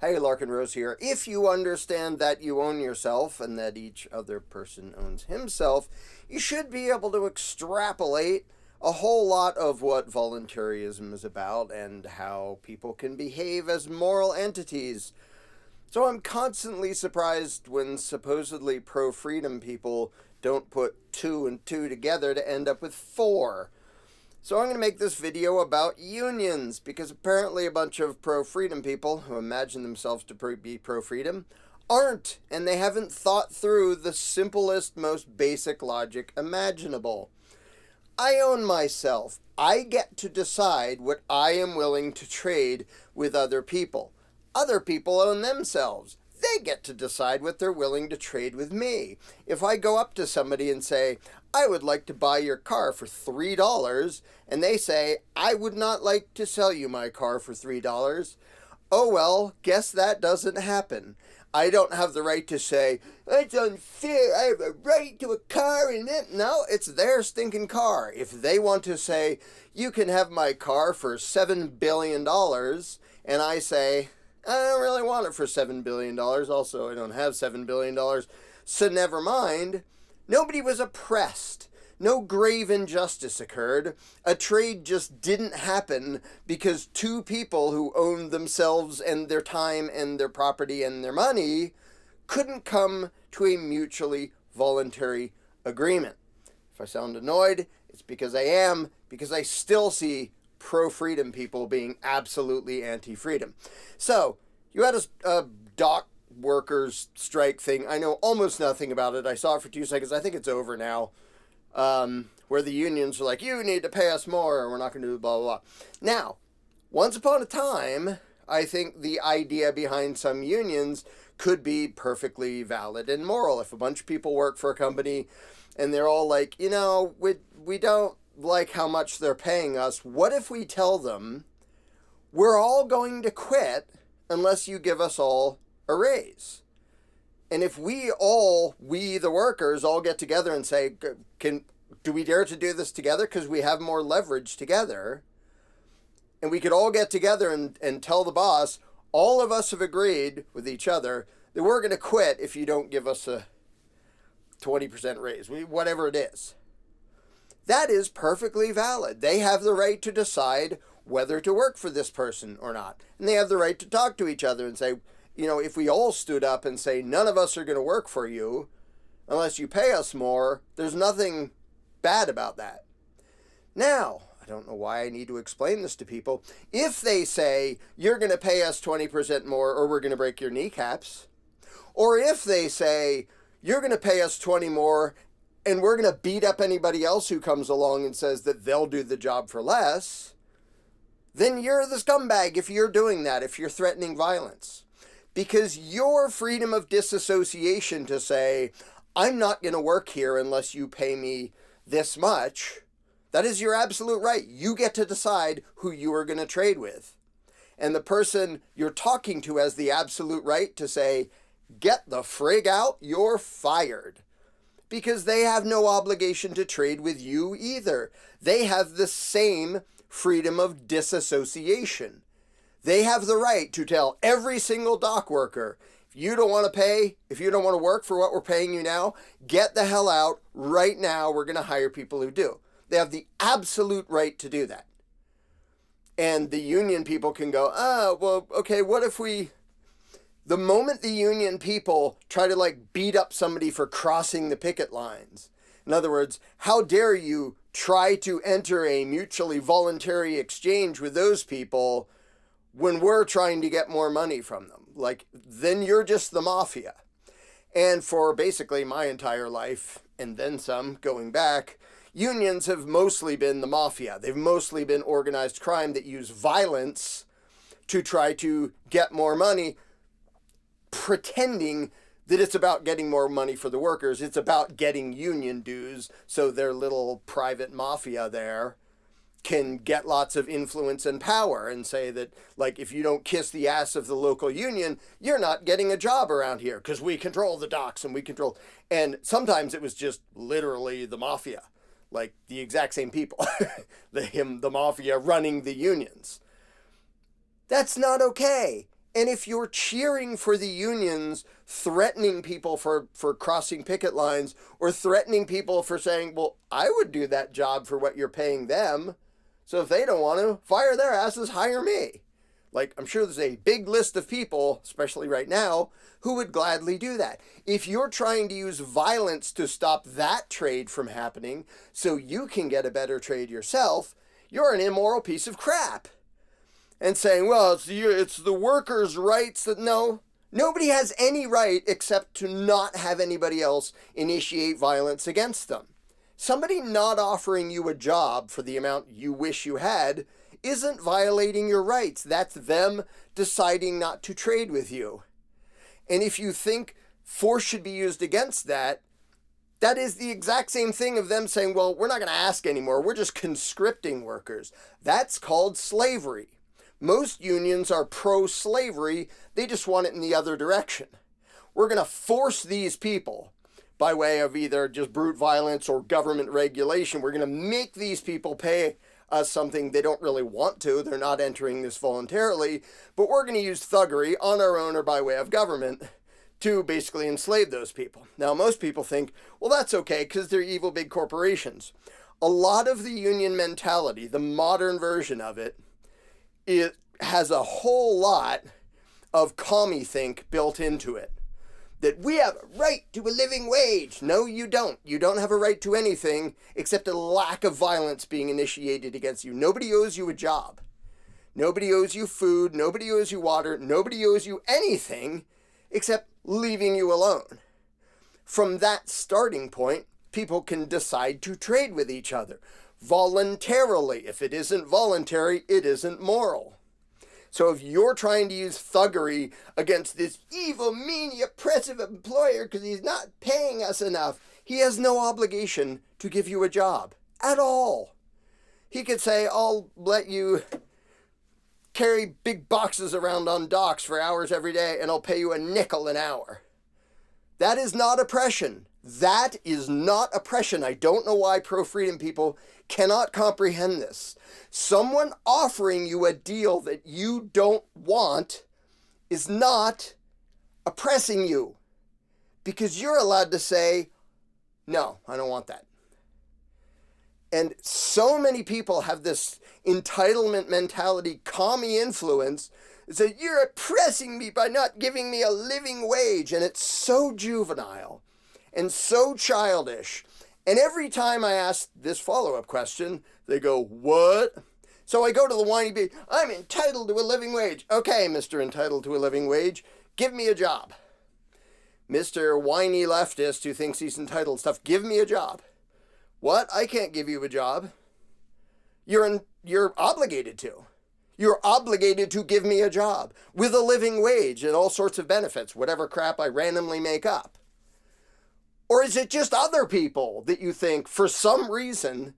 Hey, Larken Rose here. If you understand that you own yourself and that each other person owns himself, you should be able to extrapolate a whole lot of what voluntarism is about and how people can behave as moral entities. So I'm constantly surprised when supposedly pro-freedom people don't put 2 and 2 together to end up with 4. So I'm going to make this video about unions, because apparently a bunch of pro-freedom people who imagine themselves to be pro-freedom aren't, and they haven't thought through the simplest, most basic logic imaginable. I own myself. I get to decide what I am willing to trade with other people. Other people own themselves. They get to decide what they're willing to trade with me. If I go up to somebody and say, I would like to buy your car for $3, and they say, I would not like to sell you my car for $3, oh well, guess that doesn't happen. I don't have the right to say, it's unfair, I have a right to a car and it. No, it's their stinking car. If they want to say, you can have my car for $7 billion, and I say, I don't really want it for $7 billion. Also, I don't have $7 billion. So never mind. Nobody was oppressed. No grave injustice occurred. A trade just didn't happen because 2 people who owned themselves and their time and their property and their money couldn't come to a mutually voluntary agreement. If I sound annoyed, it's because I am, because I still see pro-freedom people being absolutely anti-freedom. So, you had a dock workers strike thing. I know almost nothing about it. I saw it for 2 seconds. I think it's over now. Where the unions are like, you need to pay us more, or we're not going to do blah, blah, blah. Now, once upon a time, I think the idea behind some unions could be perfectly valid and moral. If a bunch of people work for a company and they're all like, you know, we don't like how much they're paying us, what if we tell them we're all going to quit unless you give us all a raise? And if we the workers all get together and say, do we dare to do this together because we have more leverage together, and we could all get together and tell the boss, all of us have agreed with each other that we're going to quit if you don't give us a 20% raise, whatever it is. That is perfectly valid. They have the right to decide whether to work for this person or not. And they have the right to talk to each other and say, you know, if we all stood up and say, none of us are going to work for you unless you pay us more, there's nothing bad about that. Now, I don't know why I need to explain this to people. If they say, you're going to pay us 20% more or we're going to break your kneecaps, or if they say, you're going to pay us 20 more and we're going to beat up anybody else who comes along and says that they'll do the job for less, then you're the scumbag if you're doing that, if you're threatening violence. Because your freedom of disassociation to say, I'm not going to work here unless you pay me this much, that is your absolute right. You get to decide who you are going to trade with. And the person you're talking to has the absolute right to say, get the frig out, you're fired. Because they have no obligation to trade with you either. They have the same freedom of disassociation. They have the right to tell every single dock worker, if you don't want to pay, if you don't want to work for what we're paying you now, get the hell out right now. We're going to hire people who do. They have the absolute right to do that. And the union people can go, well, okay, what if the moment the union people try to beat up somebody for crossing the picket lines, in other words, how dare you try to enter a mutually voluntary exchange with those people when we're trying to get more money from them? Then you're just the mafia. And for basically my entire life, and then some going back, unions have mostly been the mafia. They've mostly been organized crime that use violence to try to get more money, pretending that it's about getting more money for the workers. It's about getting union dues so their little private mafia there can get lots of influence and power and say that, if you don't kiss the ass of the local union, you're not getting a job around here because we control the docks and we control. And sometimes it was just literally the mafia, the exact same people, the mafia running the unions. That's not okay. And if you're cheering for the unions, threatening people for crossing picket lines, or threatening people for saying, well, I would do that job for what you're paying them, so if they don't want to, fire their asses, hire me. Like, I'm sure there's a big list of people, especially right now, who would gladly do that. If you're trying to use violence to stop that trade from happening so you can get a better trade yourself, you're an immoral piece of crap. And saying, well, it's the workers' rights that, no, nobody has any right except to not have anybody else initiate violence against them. Somebody not offering you a job for the amount you wish you had isn't violating your rights. That's them deciding not to trade with you. And if you think force should be used against that, that is the exact same thing of them saying, well, we're not going to ask anymore. We're just conscripting workers. That's called slavery. Most unions are pro-slavery. They just want it in the other direction. We're going to force these people by way of either just brute violence or government regulation. We're going to make these people pay us something they don't really want to. They're not entering this voluntarily, but we're going to use thuggery on our own or by way of government to basically enslave those people. Now, most people think, well, that's okay because they're evil big corporations. A lot of the union mentality, the modern version of it, it has a whole lot of commie think built into it. That we have a right to a living wage. No, you don't. You don't have a right to anything except a lack of violence being initiated against you. Nobody owes you a job. Nobody owes you food. Nobody owes you water. Nobody owes you anything except leaving you alone. From that starting point, people can decide to trade with each other voluntarily. If it isn't voluntary, it isn't moral. So if you're trying to use thuggery against this evil, mean, oppressive employer because he's not paying us enough, he has no obligation to give you a job at all. He could say, I'll let you carry big boxes around on docks for hours every day and I'll pay you a nickel an hour. That is not oppression. That is not oppression. I don't know why pro-freedom people cannot comprehend this. Someone offering you a deal that you don't want is not oppressing you because you're allowed to say, no, I don't want that. And so many people have this entitlement mentality, commie influence, that say, you're oppressing me by not giving me a living wage. And it's so juvenile and so childish. And every time I ask this follow-up question, they go, what? So I go to the whiny bee, I'm entitled to a living wage. Okay, Mr. Entitled to a living wage, give me a job. Mr. Whiny leftist who thinks he's entitled stuff, give me a job. What? I can't give you a job. You're obligated to. You're obligated to give me a job with a living wage and all sorts of benefits, whatever crap I randomly make up. Or is it just other people that you think, for some reason,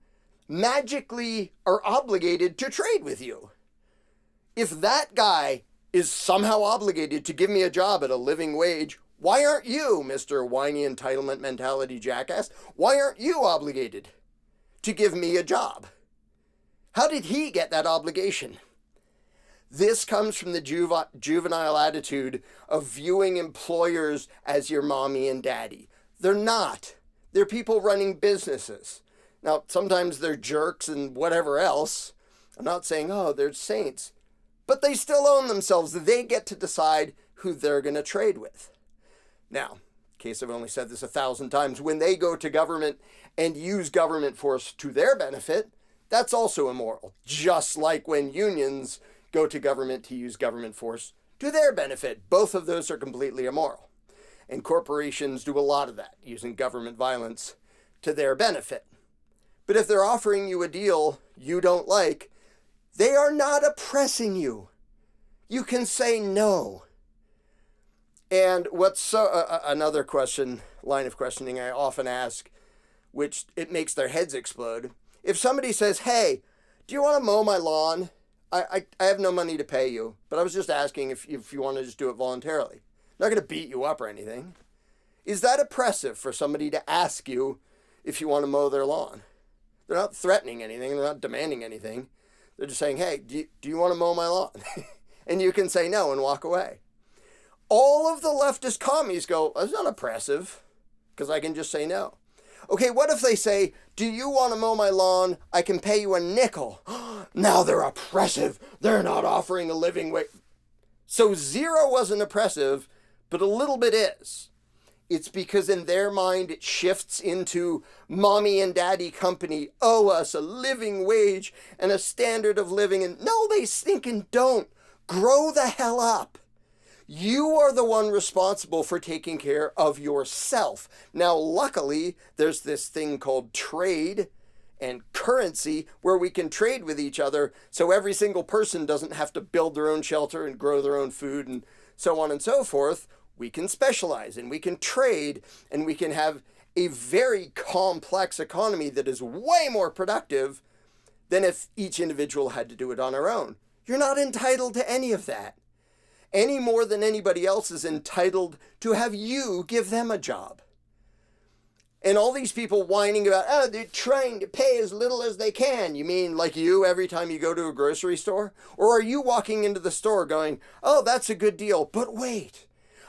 magically are obligated to trade with you? If that guy is somehow obligated to give me a job at a living wage, why aren't you, Mr. Whiny Entitlement Mentality Jackass? Why aren't you obligated to give me a job? How did he get that obligation? This comes from the juvenile attitude of viewing employers as your mommy and daddy. They're not. They're people running businesses. Now, sometimes they're jerks and whatever else. I'm not saying, oh, they're saints. But they still own themselves. They get to decide who they're going to trade with. Now, in case I've only said this 1,000 times, when they go to government and use government force to their benefit, that's also immoral. Just like when unions go to government to use government force to their benefit. Both of those are completely immoral. And corporations do a lot of that, using government violence to their benefit. But if they're offering you a deal you don't like, they are not oppressing you. You can say no. And what's another line of questioning I often ask, which it makes their heads explode. If somebody says, hey, do you want to mow my lawn? I have no money to pay you, but I was just asking if you want to just do it voluntarily. I'm not going to beat you up or anything. Is that oppressive for somebody to ask you if you want to mow their lawn? They're not threatening anything. They're not demanding anything. They're just saying, hey, do you want to mow my lawn? And you can say no and walk away. All of the leftist commies go, that's not oppressive, because I can just say no. Okay, what if they say, do you want to mow my lawn? I can pay you a nickel. Now they're oppressive. They're not offering a living wage. So 0 wasn't oppressive, but a little bit is. It's because in their mind it shifts into mommy and daddy company owe us a living wage and a standard of living. And no, they stinking don't. Grow the hell up. You are the one responsible for taking care of yourself. Now, luckily, there's this thing called trade and currency where we can trade with each other, so every single person doesn't have to build their own shelter and grow their own food and so on and so forth. We can specialize and we can trade and we can have a very complex economy that is way more productive than if each individual had to do it on our own. You're not entitled to any of that, any more than anybody else is entitled to have you give them a job. And all these people whining about, oh, they're trying to pay as little as they can. You mean like you every time you go to a grocery store? Or are you walking into the store going, oh, that's a good deal, but wait,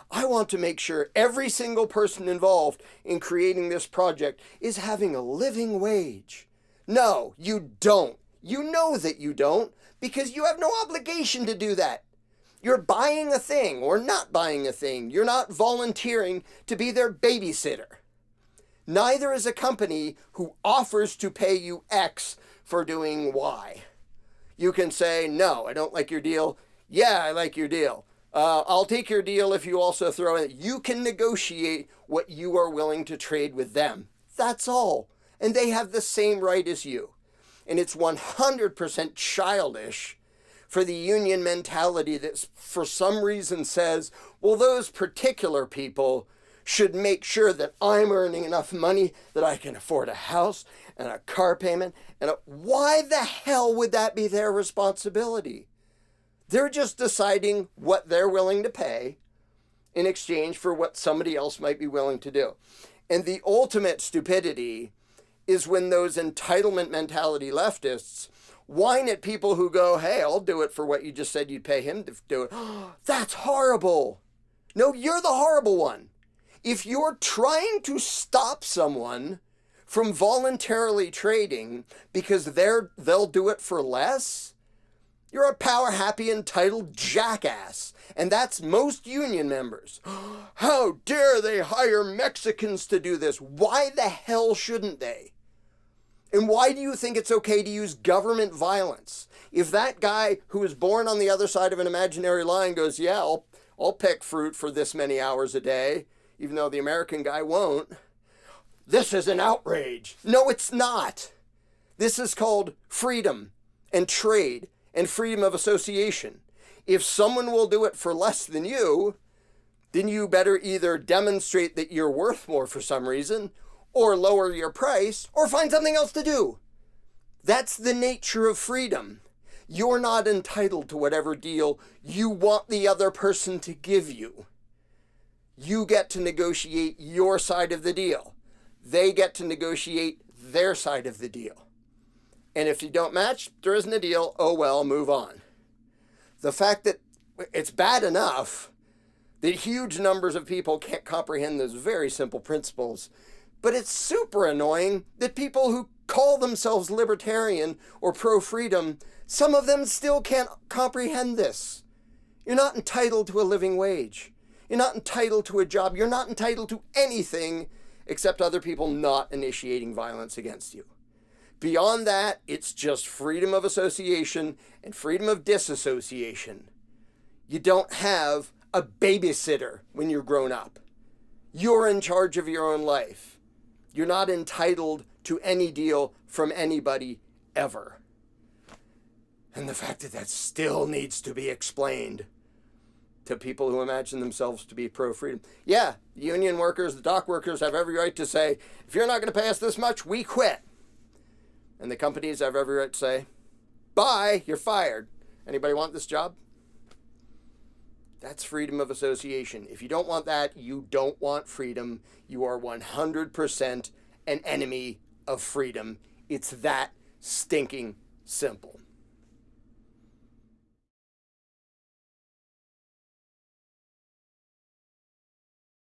I want to make sure every single person involved in creating this project is having a living wage. No, you don't. You know that you don't, because you have no obligation to do that. You're buying a thing or not buying a thing. You're not volunteering to be their babysitter. Neither is a company who offers to pay you X for doing Y. You can say, no, I don't like your deal. Yeah, I like your deal. I'll take your deal if you also throw in. You can negotiate what you are willing to trade with them. That's all. And they have the same right as you. And it's 100% childish for the union mentality that for some reason says, well, those particular people should make sure that I'm earning enough money that I can afford a house and a car payment. Why the hell would that be their responsibility? They're just deciding what they're willing to pay in exchange for what somebody else might be willing to do. And the ultimate stupidity is when those entitlement mentality leftists whine at people who go, hey, I'll do it for what you just said you'd pay him to do it. That's horrible. No, you're the horrible one. If you're trying to stop someone from voluntarily trading because they'll do it for less, you're a power-happy, entitled jackass. And that's most union members. How dare they hire Mexicans to do this? Why the hell shouldn't they? And why do you think it's okay to use government violence? If that guy who was born on the other side of an imaginary line goes, yeah, I'll pick fruit for this many hours a day, even though the American guy won't, this is an outrage. No, it's not. This is called freedom and trade and freedom of association. If someone will do it for less than you, then you better either demonstrate that you're worth more for some reason, or lower your price, or find something else to do. That's the nature of freedom. You're not entitled to whatever deal you want the other person to give you. You get to negotiate your side of the deal. They get to negotiate their side of the deal. And if you don't match, there isn't a deal. Oh well, move on. The fact that it's bad enough that huge numbers of people can't comprehend those very simple principles, but it's super annoying that people who call themselves libertarian or pro-freedom, some of them still can't comprehend this. You're not entitled to a living wage. You're not entitled to a job. You're not entitled to anything except other people not initiating violence against you. Beyond that, it's just freedom of association and freedom of disassociation. You don't have a babysitter when you're grown up. You're in charge of your own life. You're not entitled to any deal from anybody ever. And the fact that that still needs to be explained to people who imagine themselves to be pro-freedom. Yeah, the union workers, the dock workers have every right to say, if you're not going to pay us this much, we quit. And the companies have every right to say, bye, you're fired. Anybody want this job? That's freedom of association. If you don't want that, you don't want freedom. You are 100% an enemy of freedom. It's that stinking simple.